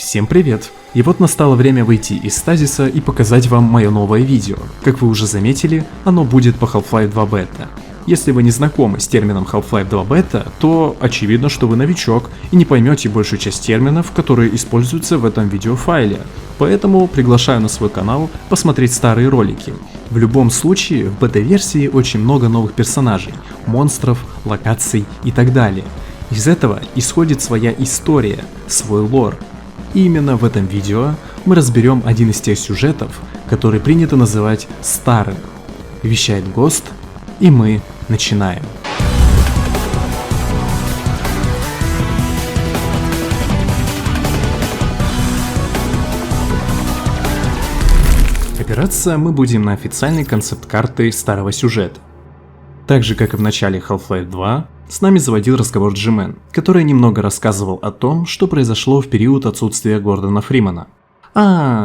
Всем привет! И вот настало время выйти из стазиса и показать вам мое новое видео. Как вы уже заметили, оно будет по Half-Life 2 бета. Если вы не знакомы с термином Half-Life 2 бета, то очевидно, что вы новичок и не поймете большую часть терминов, которые используются в этом видеофайле. Поэтому приглашаю на свой канал посмотреть старые ролики. В любом случае, в бета-версии очень много новых персонажей, монстров, локаций и так далее. Из этого исходит своя история, свой лор. И именно в этом видео мы разберем один из тех сюжетов, который принято называть старым. Вещает Ghost, и мы начинаем. Опираться мы будем на официальной концепт-карты старого сюжета. Так же, как и в начале Half-Life 2, с нами заводил разговор Джимен, который немного рассказывал о том, что произошло в период отсутствия Гордона Фримана.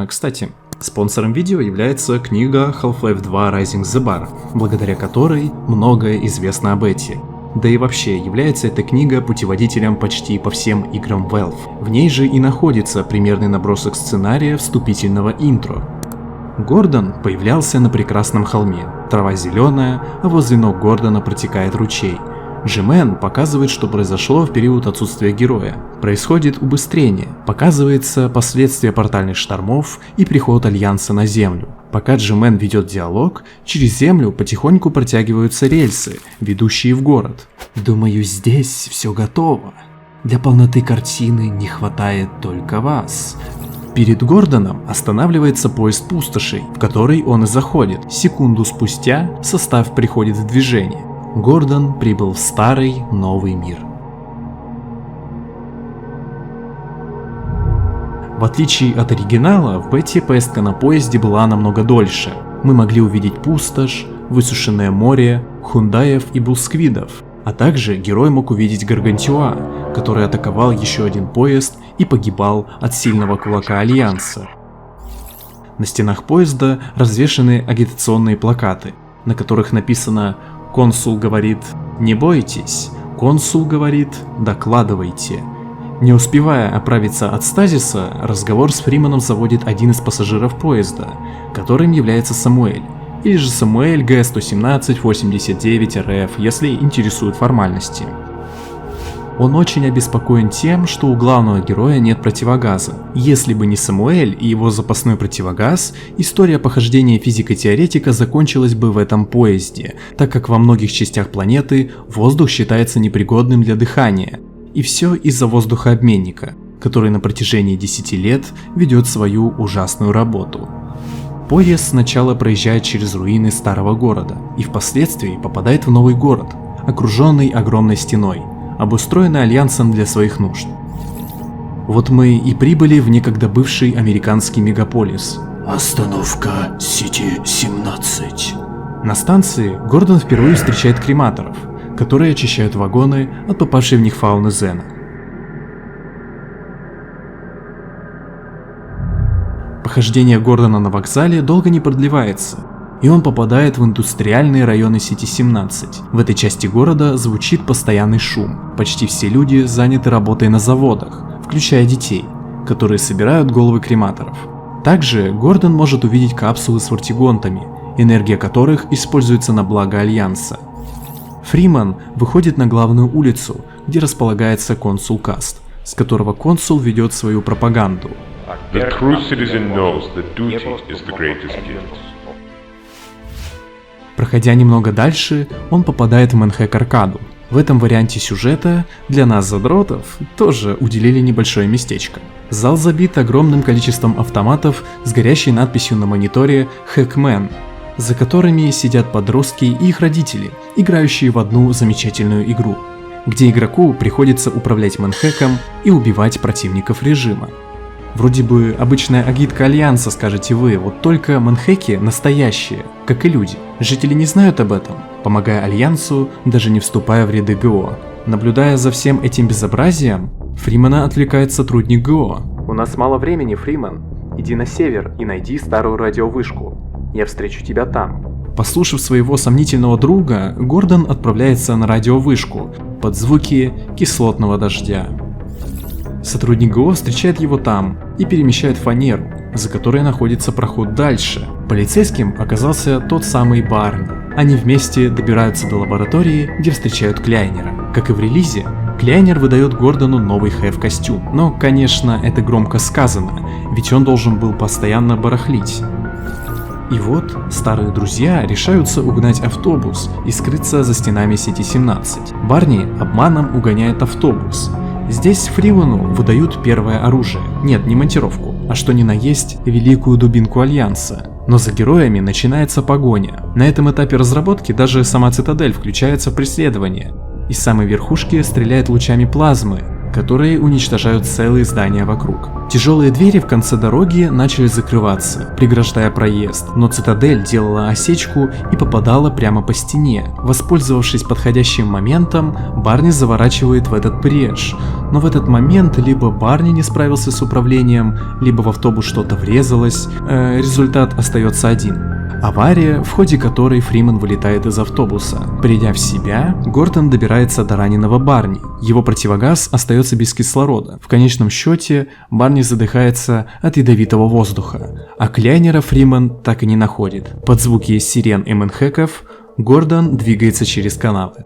Кстати, спонсором видео является книга Half-Life 2 Rising the Bar, благодаря которой многое известно об Эти. Да и вообще, является эта книга путеводителем почти по всем играм Valve. В ней же и находится примерный набросок сценария вступительного интро. Гордон появлялся на прекрасном холме, трава зеленая, а возле ног Гордона протекает ручей. Джимен показывает, что произошло в период отсутствия героя. Происходит убыстрение, показывается последствия портальных штормов и приход Альянса на Землю. Пока Джимен ведет диалог, через Землю потихоньку протягиваются рельсы, ведущие в город. Думаю, здесь все готово. Для полноты картины не хватает только вас. Перед Гордоном останавливается поезд пустошей, в который он и заходит. Секунду спустя состав приходит в движение. Гордон прибыл в старый новый мир. В отличие от оригинала, в бете поездка на поезде была намного дольше. Мы могли увидеть пустошь, высушенное море, хундаев и булсквидов. А также герой мог увидеть Гаргантюа, который атаковал еще один поезд и погибал от сильного кулака Альянса. На стенах поезда развешаны агитационные плакаты, на которых написано «Консул говорит, не бойтесь», «Консул говорит, докладывайте». Не успевая оправиться от стазиса, разговор с Фриманом заводит один из пассажиров поезда, которым является Самуэль, или же Самуэль Г-117-89-РФ, если интересуют формальности. Он очень обеспокоен тем, что у главного героя нет противогаза. Если бы не Самуэль и его запасной противогаз, история похождения физико-теоретика закончилась бы в этом поезде, так как во многих частях планеты воздух считается непригодным для дыхания. И все из-за воздухообменника, который на протяжении 10 лет ведет свою ужасную работу. Поезд сначала проезжает через руины старого города и впоследствии попадает в новый город, окруженный огромной стеной, обустроенный Альянсом для своих нужд. Вот мы и прибыли в некогда бывший американский мегаполис. Остановка Сити-17. На станции Гордон впервые встречает крематоров, которые очищают вагоны от попавшей в них фауны Зена. Похождение Гордона на вокзале долго не продлевается, и он попадает в индустриальные районы Сити-17. В этой части города звучит постоянный шум. Почти все люди заняты работой на заводах, включая детей, которые собирают головы крематоров. Также Гордон может увидеть капсулы с вортигонтами, энергия которых используется на благо Альянса. Фриман выходит на главную улицу, где располагается консул Каст, с которого консул ведет свою пропаганду. The true citizen knows that duty is the greatest gift. Проходя немного дальше, он попадает в Манхэк-Аркаду. В этом варианте сюжета для нас, задротов, тоже уделили небольшое местечко. Зал забит огромным количеством автоматов с горящей надписью на мониторе «Хэкмен», за которыми сидят подростки и их родители, играющие в одну замечательную игру, где игроку приходится управлять Манхэком и убивать противников режима. Вроде бы обычная агитка Альянса, скажете вы, вот только Манхэки настоящие, как и люди. Жители не знают об этом, помогая Альянсу, даже не вступая в ряды ГО. Наблюдая за всем этим безобразием, Фримана отвлекает сотрудник ГО. «У нас мало времени, Фриман. Иди на север и найди старую радиовышку. Я встречу тебя там». Послушав своего сомнительного друга, Гордон отправляется на радиовышку под звуки кислотного дождя. Сотрудник ГО встречает его там и перемещает фанеру, за которой находится проход дальше. Полицейским оказался тот самый Барни. Они вместе добираются до лаборатории, где встречают Кляйнера. Как и в релизе, Кляйнер выдает Гордону новый хэв-костюм. Но, конечно, это громко сказано, ведь он должен был постоянно барахлить. И вот старые друзья решаются угнать автобус и скрыться за стенами Сити-17. Барни обманом угоняет автобус. Здесь Фримену выдают первое оружие. Нет, не монтировку, а что ни на есть великую дубинку Альянса. Но за героями начинается погоня. На этом этапе разработки даже сама Цитадель включается в преследование. Из самой верхушки стреляет лучами плазмы, которые уничтожают целые здания вокруг. Тяжелые двери в конце дороги начали закрываться, преграждая проезд, но Цитадель делала осечку и попадала прямо по стене. Воспользовавшись подходящим моментом, Барни заворачивает в этот брешь, но в этот момент либо Барни не справился с управлением, либо в автобус что-то врезалось, результат остается один. Авария, в ходе которой Фримен вылетает из автобуса. Придя в себя, Гордон добирается до раненого Барни. Его противогаз остается без кислорода. В конечном счете, Барни задыхается от ядовитого воздуха, а Кляйнера Фримен так и не находит. Под звуки сирен и мэнхэков Гордон двигается через канавы.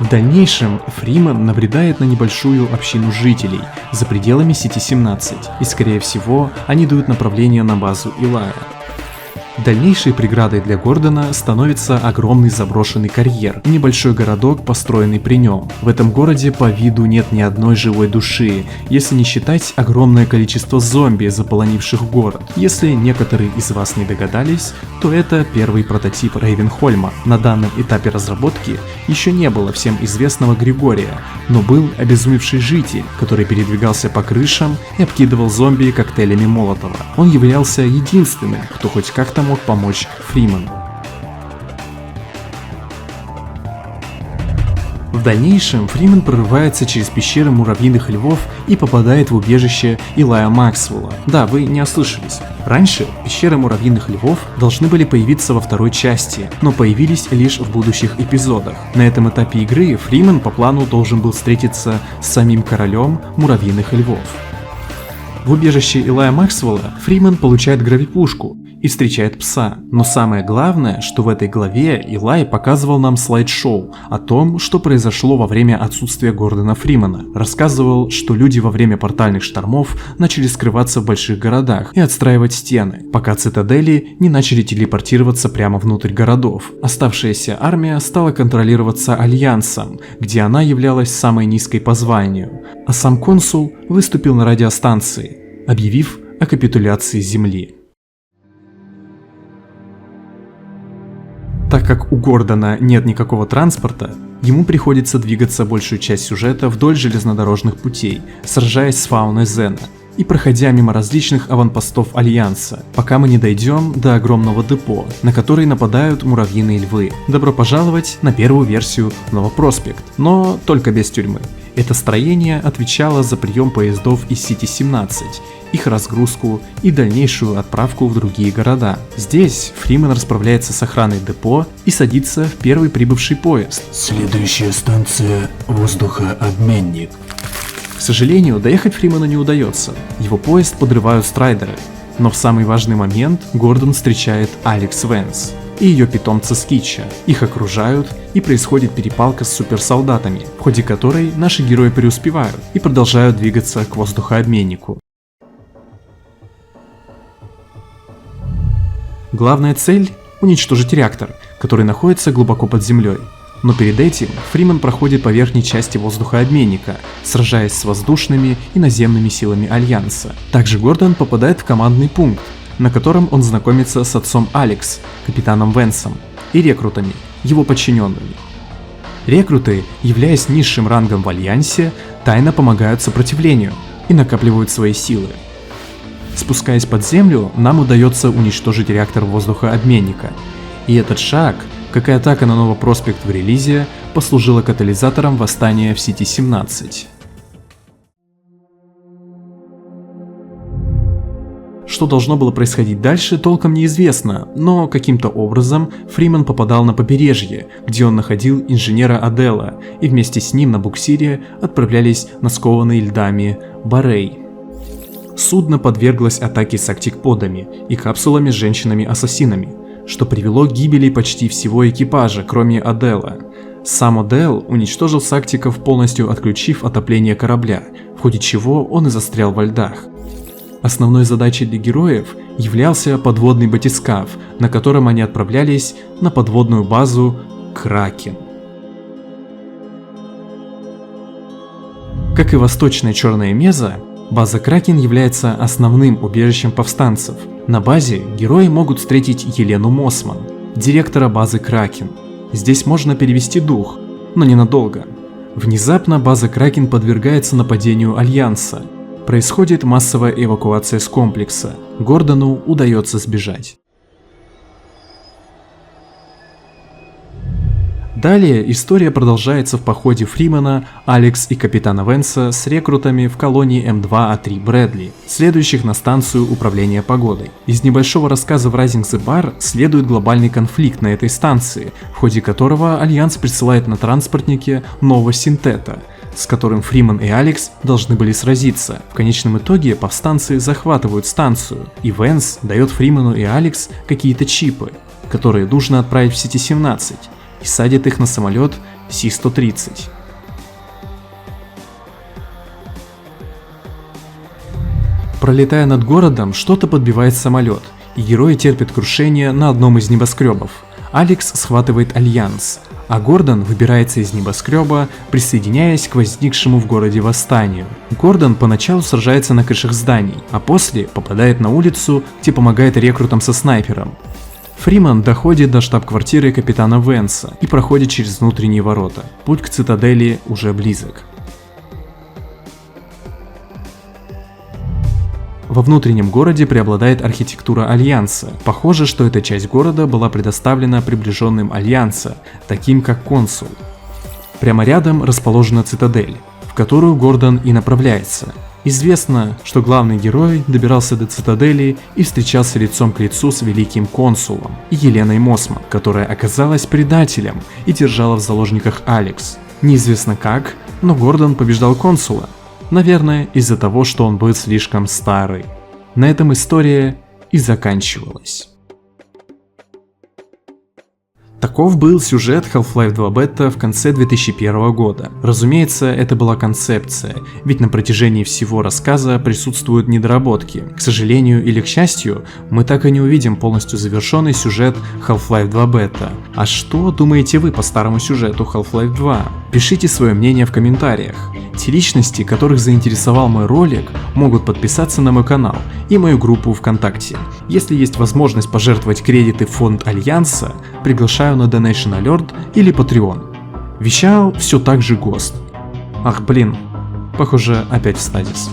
В дальнейшем Фримен набредает на небольшую общину жителей за пределами Сити-17, и скорее всего они дают направление на базу Илая. Дальнейшей преградой для Гордона становится огромный заброшенный карьер, небольшой городок, построенный при нем. В этом городе по виду нет ни одной живой души, если не считать огромное количество зомби, заполонивших город. Если некоторые из вас не догадались, то это первый прототип Рейвенхольма. На данном этапе разработки еще не было всем известного Григория, но был обезумевший житель, который передвигался по крышам и обкидывал зомби коктейлями Молотова. Он являлся единственным, кто хоть как-то мог помочь Фримену. В дальнейшем Фримен прорывается через пещеры муравьиных львов и попадает в убежище Илая Максвелла. Да, вы не ослышались. Раньше пещеры муравьиных львов должны были появиться во второй части, но появились лишь в будущих эпизодах. На этом этапе игры Фримен по плану должен был встретиться с самим королем муравьиных львов. В убежище Илая Максвелла Фримен получает гравипушку и встречает пса. Но самое главное, что в этой главе Илай показывал нам слайд-шоу о том, что произошло во время отсутствия Гордона Фримена. Рассказывал, что люди во время портальных штормов начали скрываться в больших городах и отстраивать стены, пока цитадели не начали телепортироваться прямо внутрь городов. Оставшаяся армия стала контролироваться Альянсом, где она являлась самой низкой по званию, а сам консул выступил на радиостанции, объявив о капитуляции Земли. Так как у Гордона нет никакого транспорта, ему приходится двигаться большую часть сюжета вдоль железнодорожных путей, сражаясь с фауной Зена и проходя мимо различных аванпостов Альянса, пока мы не дойдем до огромного депо, на который нападают муравьиные львы. Добро пожаловать на первую версию Новопроспект, но только без тюрьмы. Это строение отвечало за прием поездов из Сити-17, их разгрузку и дальнейшую отправку в другие города. Здесь Фримен расправляется с охраной депо и садится в первый прибывший поезд. Следующая станция – воздухообменник. К сожалению, доехать Фримену не удается, его поезд подрывают страйдеры. Но в самый важный момент Гордон встречает Алекс Венс и ее питомца Скитча. Их окружают, и происходит перепалка с суперсолдатами, в ходе которой наши герои преуспевают и продолжают двигаться к воздухообменнику. Главная цель – уничтожить реактор, который находится глубоко под землей. Но перед этим Фримен проходит по верхней части воздухообменника, сражаясь с воздушными и наземными силами Альянса. Также Гордон попадает в командный пункт, на котором он знакомится с отцом Алекс, капитаном Венсом, и рекрутами, его подчиненными. Рекруты, являясь низшим рангом в Альянсе, тайно помогают сопротивлению и накапливают свои силы. Спускаясь под землю, нам удается уничтожить реактор воздухообменника, и этот шаг, как и атака на Новопроспект в релизе, послужила катализатором восстания в Сити-17. Что что должно было происходить дальше, толком неизвестно, но каким-то образом Фриман попадал на побережье, где он находил инженера Адела, и вместе с ним на буксире отправлялись на скованный льдами Борей. Судно подверглось атаке сактикподами и капсулами с женщинами-ассасинами, что привело к гибели почти всего экипажа, кроме Адела. Сам Адел уничтожил сактиков, полностью отключив отопление корабля, в ходе чего он и застрял во льдах. Основной задачей для героев являлся подводный батискаф, на котором они отправлялись на подводную базу Кракен. Как и восточная Черная Меза, база Кракен является основным убежищем повстанцев. На базе герои могут встретить Елену Мосман, директора базы Кракен. Здесь можно перевести дух, но ненадолго. Внезапно база Кракен подвергается нападению Альянса. Происходит массовая эвакуация с комплекса. Гордону удается сбежать. Далее история продолжается в походе Фримана, Алекс и капитана Венса с рекрутами в колонии М2А3 Брэдли, следующих на станцию управления погодой. Из небольшого рассказа в Rising the Bar следует глобальный конфликт на этой станции, в ходе которого Альянс присылает на транспортнике Нова Синтета, с которым Фриман и Алекс должны были сразиться. В конечном итоге повстанцы захватывают станцию, и Венс дает Фриману и Алекс какие-то чипы, которые нужно отправить в Сити-17, и садит их на самолет Си-130. Пролетая над городом, что-то подбивает самолет, и герои терпят крушение на одном из небоскребов. Алекс схватывает Альянс, а Гордон выбирается из небоскреба, присоединяясь к возникшему в городе восстанию. Гордон поначалу сражается на крышах зданий, а после попадает на улицу, где помогает рекрутам со снайпером. Фриман доходит до штаб-квартиры капитана Венса и проходит через внутренние ворота. Путь к цитадели уже близок. Во внутреннем городе преобладает архитектура Альянса. Похоже, что эта часть города была предоставлена приближенным Альянса, таким как консул. Прямо рядом расположена цитадель, в которую Гордон и направляется. Известно, что главный герой добирался до цитадели и встречался лицом к лицу с великим консулом и Еленой Мосман, которая оказалась предателем и держала в заложниках Алекс. Неизвестно как, но Гордон побеждал консула. Наверное, из-за того, что он был слишком старый. На этом история и заканчивалась. Таков был сюжет Half-Life 2 Beta в конце 2001 года. Разумеется, это была концепция, ведь на протяжении всего рассказа присутствуют недоработки. К сожалению или к счастью, мы так и не увидим полностью завершенный сюжет Half-Life 2 Beta. А что думаете вы по старому сюжету Half-Life 2? Пишите свое мнение в комментариях. Те личности, которых заинтересовал мой ролик, могут подписаться на мой канал и мою группу ВКонтакте. Если есть возможность пожертвовать кредиты в фонд Альянса, приглашаю на Donation Alert или Patreon. Вещал все так же Гост. Ах блин, похоже опять в Стадис.